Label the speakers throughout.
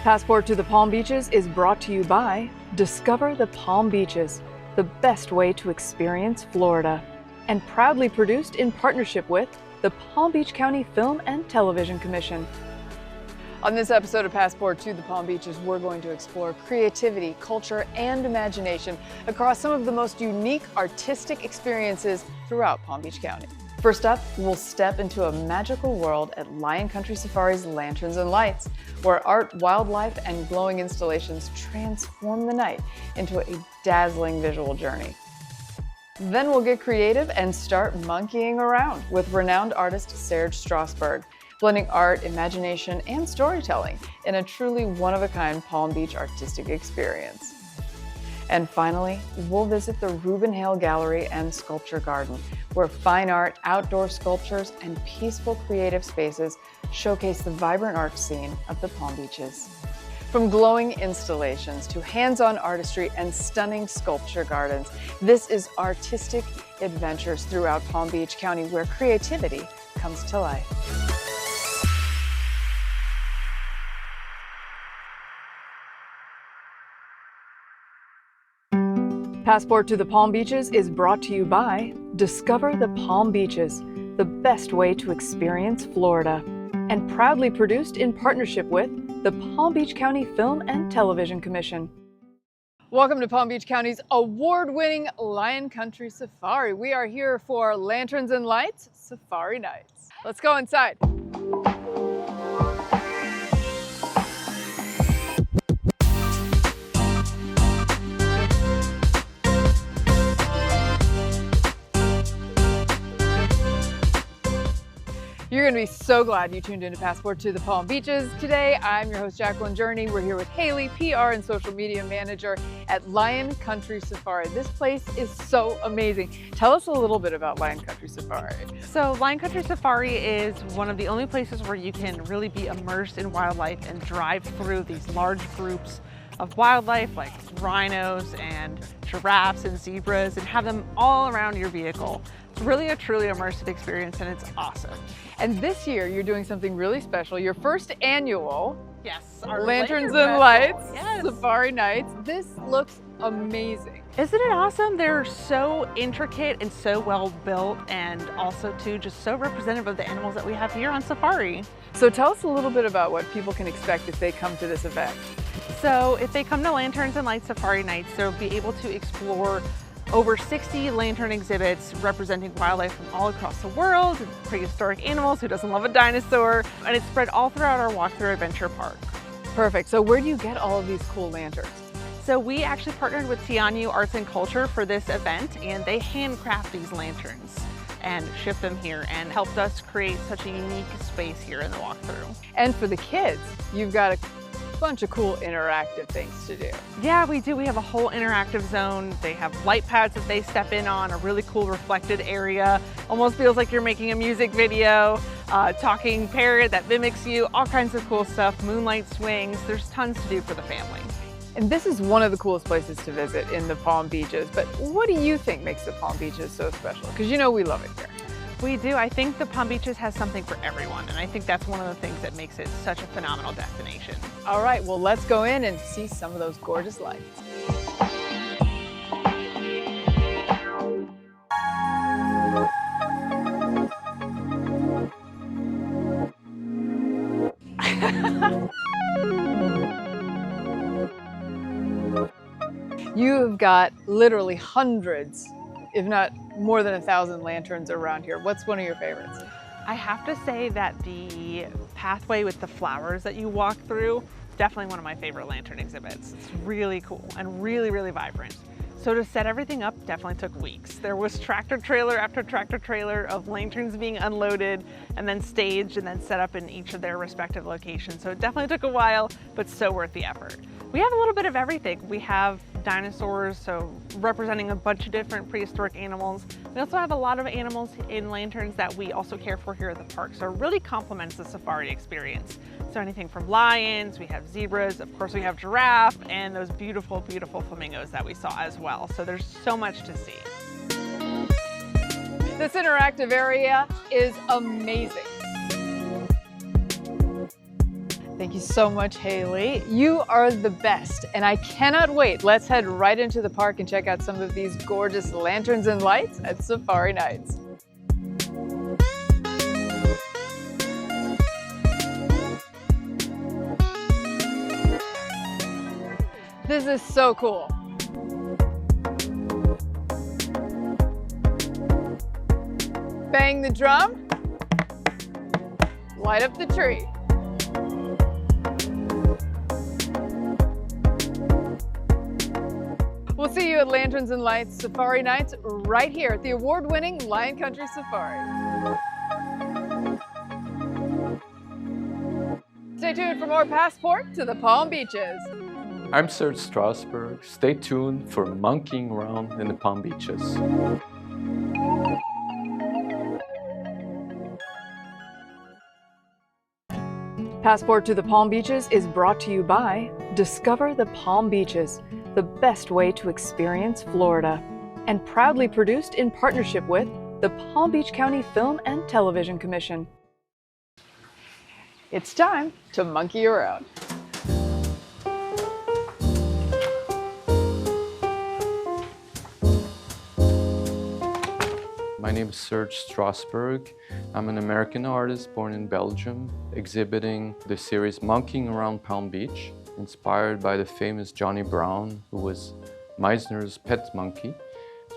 Speaker 1: Passport to the Palm Beaches is brought to you by Discover the Palm Beaches, the best way to experience Florida, and proudly produced in partnership with the Palm Beach County Film and Television Commission. On this episode of Passport to the Palm Beaches, we're going to explore creativity, culture, and imagination across some of the most unique artistic experiences throughout Palm Beach County. First up, we'll step into a magical world at Lion Country Safari's Lanterns and Lights, where art, wildlife, and glowing installations transform the night into a dazzling visual journey. Then we'll get creative and start monkeying around with renowned artist Serge Strasberg, blending art, imagination, and storytelling in a truly one-of-a-kind Palm Beach artistic experience. And finally, we'll visit the Reuben Hale Gallery and Sculpture Garden, where fine art, outdoor sculptures, and peaceful creative spaces showcase the vibrant art scene of the Palm Beaches. From glowing installations to hands-on artistry and stunning sculpture gardens, this is artistic adventures throughout Palm Beach County where creativity comes to life. Passport to the Palm Beaches is brought to you by Discover the Palm Beaches, the best way to experience Florida, and proudly produced in partnership with the Palm Beach County Film and Television Commission. Welcome to Palm Beach County's award-winning Lion Country Safari. We are here for Lanterns and Lights Safari Nights. Let's go inside. You're going to be so glad you tuned into Passport to the Palm Beaches. Today, I'm your host, Jacqueline Journey. We're here with Haley, PR and social media manager at Lion Country Safari. This place is so amazing. Tell us a little bit about Lion Country Safari.
Speaker 2: So Lion Country Safari is one of the only places where you can really be immersed in wildlife and drive through these large groups of wildlife like rhinos and giraffes and zebras and have them all around your vehicle. It's really a truly immersive experience and it's awesome.
Speaker 1: And this year you're doing something really special. Your first annual
Speaker 2: our
Speaker 1: Lanterns
Speaker 2: Lantern
Speaker 1: and Lights
Speaker 2: Festival.
Speaker 1: Safari Nights. This looks amazing.
Speaker 2: Isn't it awesome? They're so intricate and so well built and also too just so representative of the animals that we have here on safari.
Speaker 1: So tell us a little bit about what people can expect if they come to this event.
Speaker 2: So if they come to Lanterns and Lights Safari Nights, they'll be able to explore over 60 lantern exhibits representing wildlife from all across the world, prehistoric animals, who doesn't love a dinosaur, and it's spread all throughout our walk-through adventure park.
Speaker 1: Perfect. So where do you get all of these cool lanterns?
Speaker 2: So we actually partnered with Tianyu Arts and Culture for this event, and they handcraft these lanterns and ship them here and helped us create such a unique space here in the walkthrough.
Speaker 1: And for the kids, you've got a bunch of cool interactive things to do.
Speaker 2: Yeah, we do. We have a whole interactive zone. They have light pads that they step in on, a really cool reflected area. Almost feels like you're making a music video, talking parrot that mimics you, all kinds of cool stuff, moonlight swings. There's tons to do for the family.
Speaker 1: And this is one of the coolest places to visit in the Palm Beaches, but what do you think makes the Palm Beaches so special? Because you know we love it here.
Speaker 2: We do. I think the Palm Beaches has something for everyone, and I think that's one of the things that makes it such a phenomenal destination.
Speaker 1: All right, well, let's go in and see some of those gorgeous lights. You've got literally hundreds, if not more than 1,000 lanterns around here. What's one of your favorites?
Speaker 2: I have to say that the pathway with the flowers that you walk through, definitely one of my favorite lantern exhibits. It's really cool and really, really vibrant. So to set everything up definitely took weeks. There was tractor trailer after tractor trailer of lanterns being unloaded and then staged and then set up in each of their respective locations. So it definitely took a while, but so worth the effort. We have a little bit of everything. We have dinosaurs, so representing a bunch of different prehistoric animals. We also have a lot of animals in lanterns that we also care for here at the park, so it really complements the safari experience. So anything from lions, we have zebras, of course we have giraffe, and those beautiful, beautiful flamingos that we saw as well. So there's so much to see.
Speaker 1: This interactive area is amazing. Thank you so much, Haley. You are the best, and I cannot wait. Let's head right into the park and check out some of these gorgeous lanterns and lights at Safari Nights. This is so cool. Bang the drum, light up the tree. We'll see you at Lanterns and Lights Safari Nights right here at the award-winning Lion Country Safari. Stay tuned for more Passport to the Palm Beaches.
Speaker 3: I'm Serge Strasberg. Stay tuned for monkeying around in the Palm Beaches.
Speaker 1: Passport to the Palm Beaches is brought to you by Discover the Palm Beaches, the best way to experience Florida, and proudly produced in partnership with the Palm Beach County Film and Television Commission. It's time to monkey around.
Speaker 3: My name is Serge Strasberg. I'm an American artist born in Belgium, exhibiting the series Monkeying Around Palm Beach, inspired by the famous Johnny Brown, who was Meisner's pet monkey.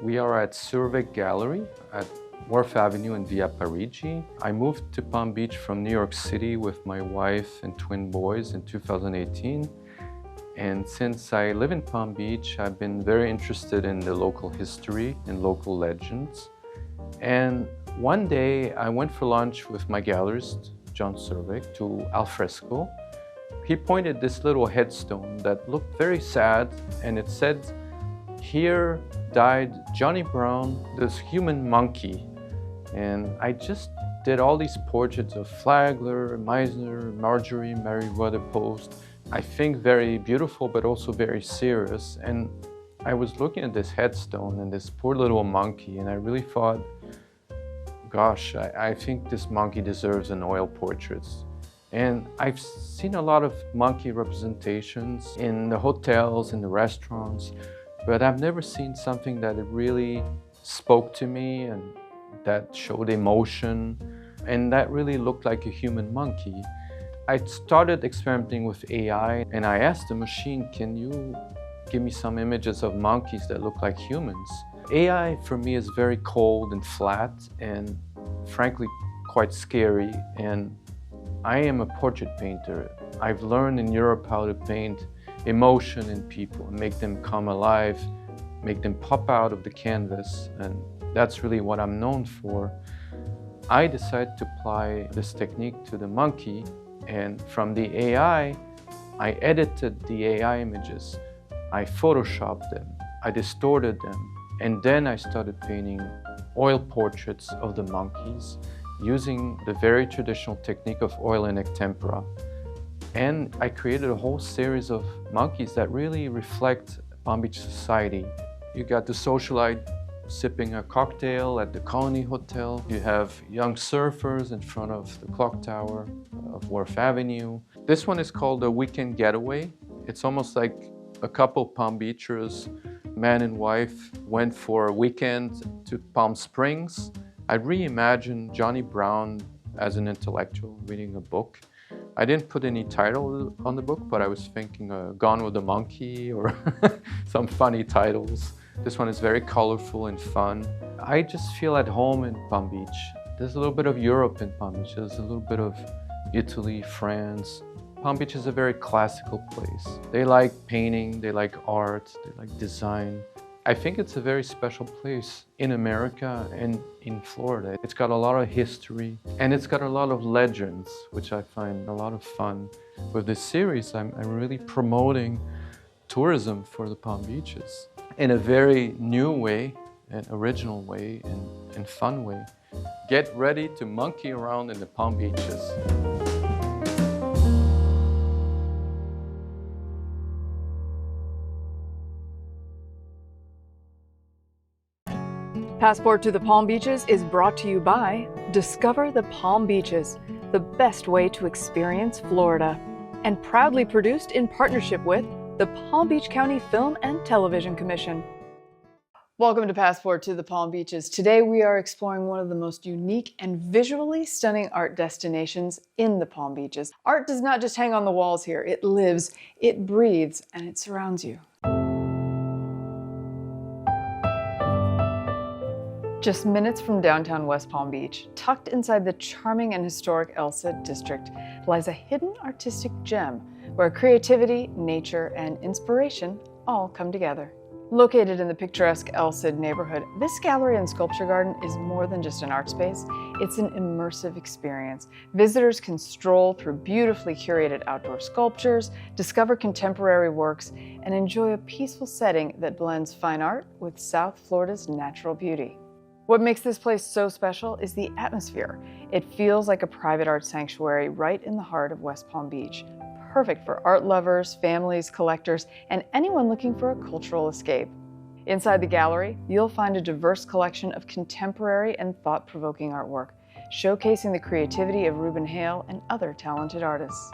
Speaker 3: We are at Survey Gallery at Wharf Avenue in Via Parigi. I moved to Palm Beach from New York City with my wife and twin boys in 2018. And since I live in Palm Beach, I've been very interested in the local history and local legends. And one day I went for lunch with my gallerist, John Survey, to Alfresco. He pointed this little headstone that looked very sad, and it said, "Here died Johnny Brown, this human monkey." And I just did all these portraits of Flagler, Meisner, Marjorie, Meriwether Post. I think very beautiful, but also very serious. And I was looking at this headstone and this poor little monkey, and I really thought, gosh, I think this monkey deserves an oil portrait. And I've seen a lot of monkey representations in the hotels, in the restaurants, but I've never seen something that really spoke to me and that showed emotion and that really looked like a human monkey. I started experimenting with AI, and I asked the machine, can you give me some images of monkeys that look like humans? AI for me is very cold and flat and frankly quite scary, and I am a portrait painter. I've learned in Europe how to paint emotion in people and make them come alive, make them pop out of the canvas, and that's really what I'm known for. I decided to apply this technique to the monkey, and from the AI, I edited the AI images. I photoshopped them, I distorted them, and then I started painting oil portraits of the monkeys using the very traditional technique of oil and tempera. And I created a whole series of monkeys that really reflect Palm Beach society. You got the socialite sipping a cocktail at the Colony Hotel. You have young surfers in front of the clock tower of Wharf Avenue. This one is called a weekend getaway. It's almost like a couple Palm Beachers, man and wife, went for a weekend to Palm Springs. I reimagined Johnny Brown as an intellectual reading a book. I didn't put any title on the book, but I was thinking Gone with the Monkey or some funny titles. This one is very colorful and fun. I just feel at home in Palm Beach. There's a little bit of Europe in Palm Beach. There's a little bit of Italy, France. Palm Beach is a very classical place. They like painting, they like art, they like design. I think it's a very special place in America and in Florida. It's got a lot of history and it's got a lot of legends, which I find a lot of fun. With this series, I'm really promoting tourism for the Palm Beaches in a very new way, an original way, and fun way. Get ready to monkey around in the Palm Beaches.
Speaker 1: Passport to the Palm Beaches is brought to you by Discover the Palm Beaches, the best way to experience Florida, and proudly produced in partnership with the Palm Beach County Film and Television Commission. Welcome to Passport to the Palm Beaches. Today we are exploring one of the most unique and visually stunning art destinations in the Palm Beaches. Art does not just hang on the walls here. It lives, it breathes, and it surrounds you. Just minutes from downtown West Palm Beach, tucked inside the charming and historic Elsa district, lies a hidden artistic gem where creativity, nature, and inspiration all come together. Located in the picturesque El Cid neighborhood, this gallery and sculpture garden is more than just an art space. It's an immersive experience. Visitors can stroll through beautifully curated outdoor sculptures, discover contemporary works, and enjoy a peaceful setting that blends fine art with South Florida's natural beauty. What makes this place so special is the atmosphere. It feels like a private art sanctuary right in the heart of West Palm Beach. Perfect for art lovers, families, collectors, and anyone looking for a cultural escape. Inside the gallery, you'll find a diverse collection of contemporary and thought-provoking artwork, showcasing the creativity of Ruben Hale and other talented artists.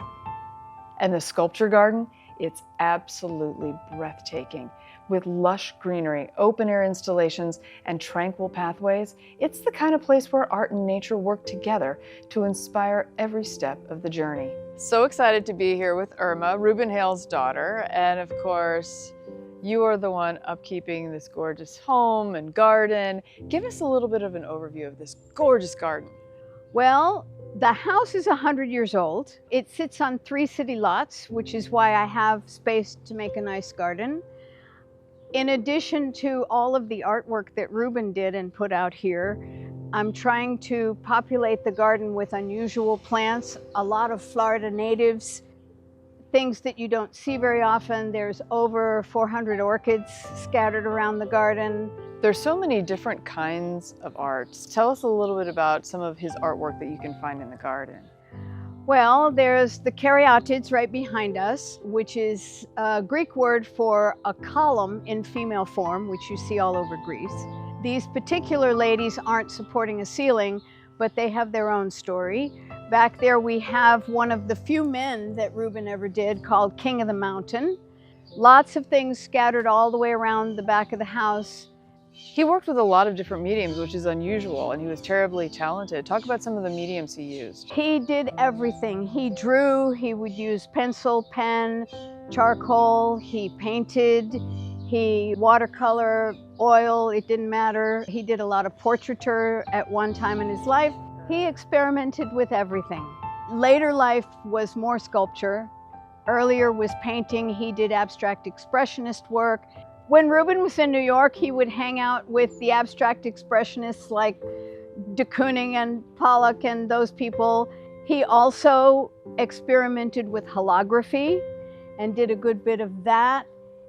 Speaker 1: And the sculpture garden, it's absolutely breathtaking. With lush greenery, open-air installations, and tranquil pathways, it's the kind of place where art and nature work together to inspire every step of the journey. So excited to be here with Irma, Ruben Hale's daughter, and of course, you are the one upkeeping this gorgeous home and garden. Give us a little bit of an overview of this gorgeous garden.
Speaker 4: Well, the house is 100 years old. It sits on 3 city lots, which is why I have space to make a nice garden. In addition to all of the artwork that Ruben did and put out here, I'm trying to populate the garden with unusual plants, a lot of Florida natives, things that you don't see very often. There's over 400 orchids scattered around the garden.
Speaker 1: There's so many different kinds of art. Tell us a little bit about some of his artwork that you can find in the garden.
Speaker 4: Well, there's the caryatids right behind us, which is a Greek word for a column in female form, which you see all over Greece. These particular ladies aren't supporting a ceiling, but they have their own story. Back there we have one of the few men that Ruben ever did called King of the Mountain. Lots of things scattered all the way around the back of the house.
Speaker 1: He worked with a lot of different mediums, which is unusual, and he was terribly talented. Talk about some of the mediums he used.
Speaker 4: He did everything. He drew, he would use pencil, pen, charcoal, he painted, he watercolor, oil, it didn't matter. He did a lot of portraiture at one time in his life. He experimented with everything. Later life was more sculpture. Earlier was painting. He did abstract expressionist work. When Ruben was in New York, he would hang out with the abstract expressionists like de Kooning and Pollock and those people. He also experimented with holography and did a good bit of that.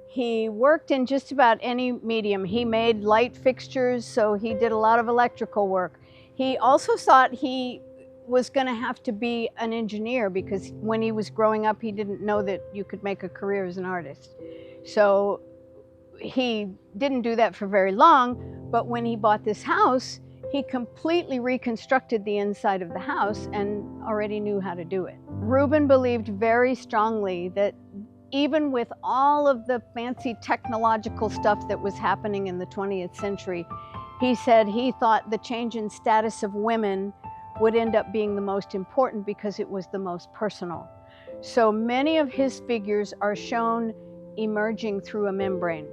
Speaker 4: He worked in just about any medium. He made light fixtures, so he did a lot of electrical work. He also thought he was going to have to be an engineer because when he was growing up, he didn't know that you could make a career as an artist. So he didn't do that for very long, but when he bought this house, he completely reconstructed the inside of the house and already knew how to do it. Ruben believed very strongly that even with all of the fancy technological stuff that was happening in the 20th century, he said he thought the change in status of women would end up being the most important because it was the most personal. So many of his figures are shown emerging through a membrane,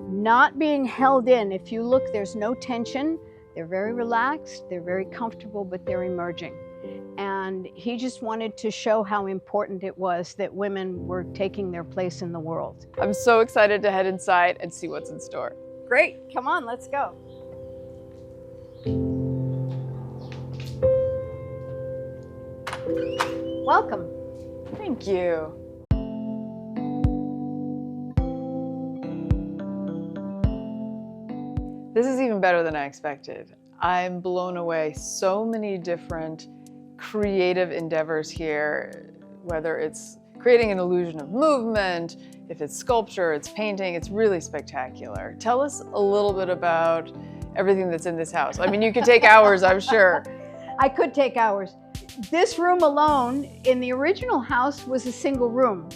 Speaker 4: not being held in. If you look, there's no tension. They're very relaxed, they're very comfortable, but they're emerging. And he just wanted to show how important it was that women were taking their place in the world.
Speaker 1: I'm so excited to head inside and see what's in store.
Speaker 4: Great, come on, let's go. Welcome.
Speaker 1: Thank you. This is even better than I expected. I'm blown away. So many different creative endeavors here, whether it's creating an illusion of movement, if it's sculpture, it's painting, it's really spectacular. Tell us a little bit about everything that's in this house. I mean, you could take hours, I'm sure.
Speaker 4: I could take hours. This room alone in the original house was a single room.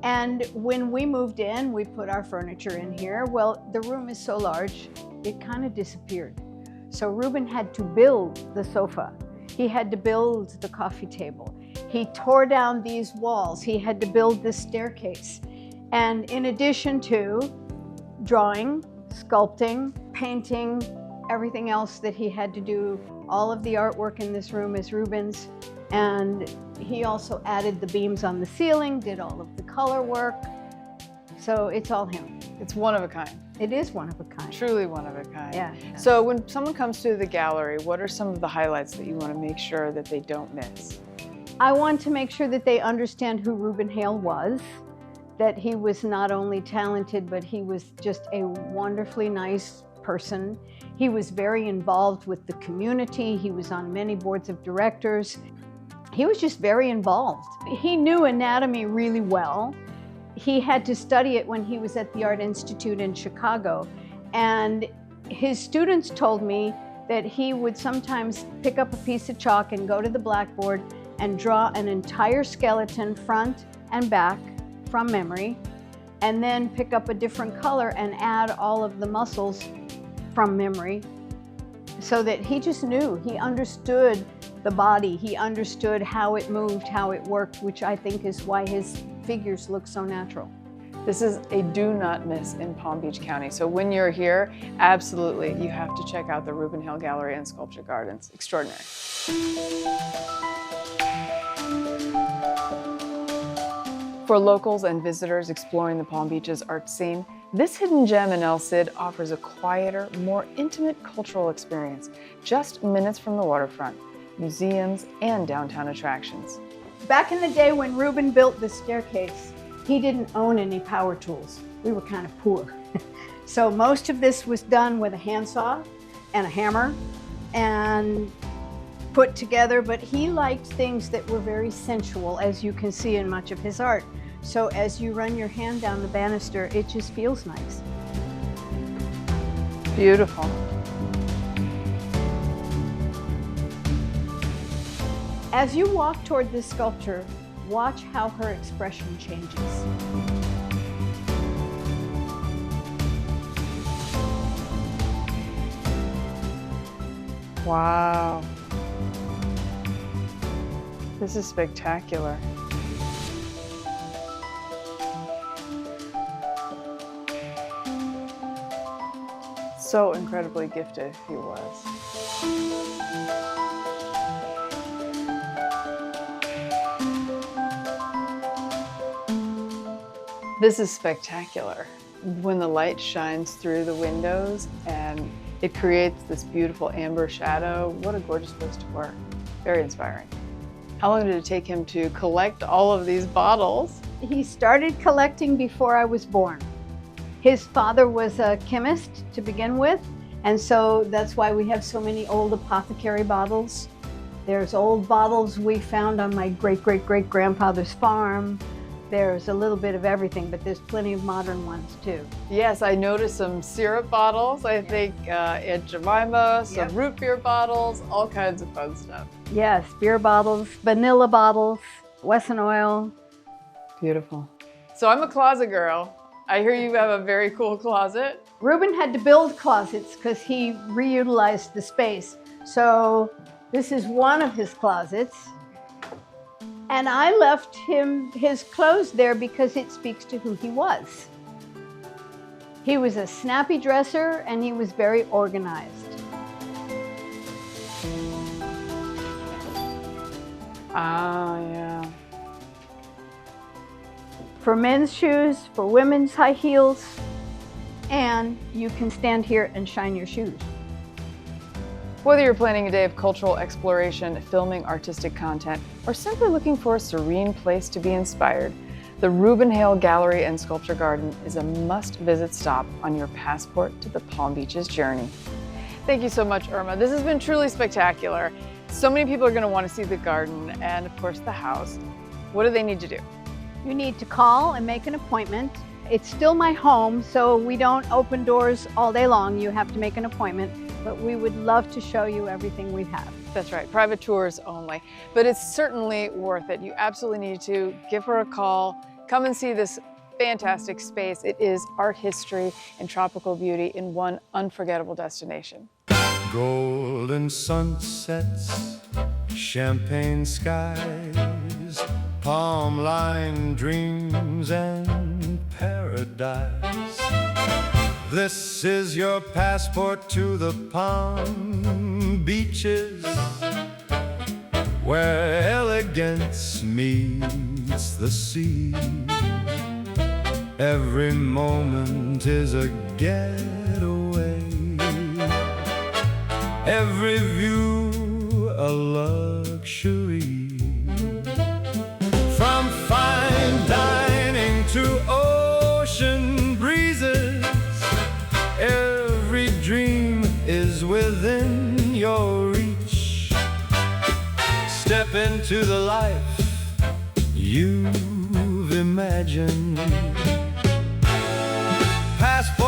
Speaker 4: And when we moved in, we put our furniture in here. Well, the room is so large, it kind of disappeared. So Reuben had to build the sofa. He had to build the coffee table. He tore down these walls. He had to build this staircase. And in addition to drawing, sculpting, painting, everything else that he had to do, all of the artwork in this room is Reuben's. And he also added the beams on the ceiling, did all of the color work. So it's all him.
Speaker 1: It's one of a kind.
Speaker 4: It is one of a kind.
Speaker 1: Truly one of a kind.
Speaker 4: Yeah.
Speaker 1: So when someone comes to the gallery, what are some of the highlights that you want to make sure that they don't miss?
Speaker 4: I want to make sure that they understand who Reuben Hale was, that he was not only talented, but he was just a wonderfully nice person. He was very involved with the community. He was on many boards of directors. He was just very involved. He knew anatomy really well. He had to study it when he was at the Art Institute in Chicago. And his students told me that he would sometimes pick up a piece of chalk and go to the blackboard and draw an entire skeleton front and back from memory, and then pick up a different color and add all of the muscles from memory, so that he just knew, he understood the body, he understood how it moved, how it worked, which I think is why his figures look so natural.
Speaker 1: This is a do not miss in Palm Beach County. So when you're here, absolutely, you have to check out the Reuben Hale Gallery and Sculpture Gardens. Extraordinary. For locals and visitors exploring the Palm Beaches art scene, this hidden gem in El Cid offers a quieter, more intimate cultural experience, just minutes from the waterfront, museums, and downtown attractions.
Speaker 4: Back in the day when Reuben built the staircase, he didn't own any power tools. We were kind of poor. So most of this was done with a handsaw and a hammer and put together, but he liked things that were very sensual, as you can see in much of his art. So as you run your hand down the banister, it just feels nice.
Speaker 1: Beautiful.
Speaker 4: As you walk toward this sculpture, watch how her expression changes.
Speaker 1: Wow. This is spectacular. So incredibly gifted he was. This is spectacular. When the light shines through the windows and it creates this beautiful amber shadow, what a gorgeous place to work. Very inspiring. How long did it take him to collect all of these bottles?
Speaker 4: He started collecting before I was born. His father was a chemist to begin with, and so that's why we have so many old apothecary bottles. There's old bottles we found on my great-great-great-grandfather's farm. There's a little bit of everything, but there's plenty of modern ones too.
Speaker 1: Yes, I noticed some syrup bottles, I think Aunt Jemima, some root beer bottles, all kinds of fun stuff.
Speaker 4: Yes, beer bottles, vanilla bottles, Wesson oil.
Speaker 1: Beautiful. So I'm a closet girl. I hear you have a very cool closet.
Speaker 4: Reuben had to build closets because he reutilized the space. So this is one of his closets. And I left him his clothes there because it speaks to who he was. He was a snappy dresser and he was very organized.
Speaker 1: Ah, yeah.
Speaker 4: For men's shoes, for women's high heels, and you can stand here and shine your shoes.
Speaker 1: Whether you're planning a day of cultural exploration, filming artistic content, or simply looking for a serene place to be inspired, the Reuben Hale Gallery and Sculpture Garden is a must-visit stop on your passport to the Palm Beaches journey. Thank you so much, Irma. This has been truly spectacular. So many people are going to want to see the garden and, of course, the house. What do they need to do?
Speaker 4: You need to call and make an appointment. It's still my home, so we don't open doors all day long. You have to make an appointment. but we would love to show you everything we have.
Speaker 1: That's right, private tours only. But it's certainly worth it. You absolutely need to give her a call. Come and see this fantastic space. It is art history and tropical beauty in one unforgettable destination.
Speaker 5: Golden sunsets, champagne skies, palm-lined dreams and paradise. This is your passport to the Palm Beaches, where elegance meets the sea. Every moment is a getaway, every view a luxury. From fine dining to ocean breezes, every dream is within your reach. Step into the life you've imagined. Passport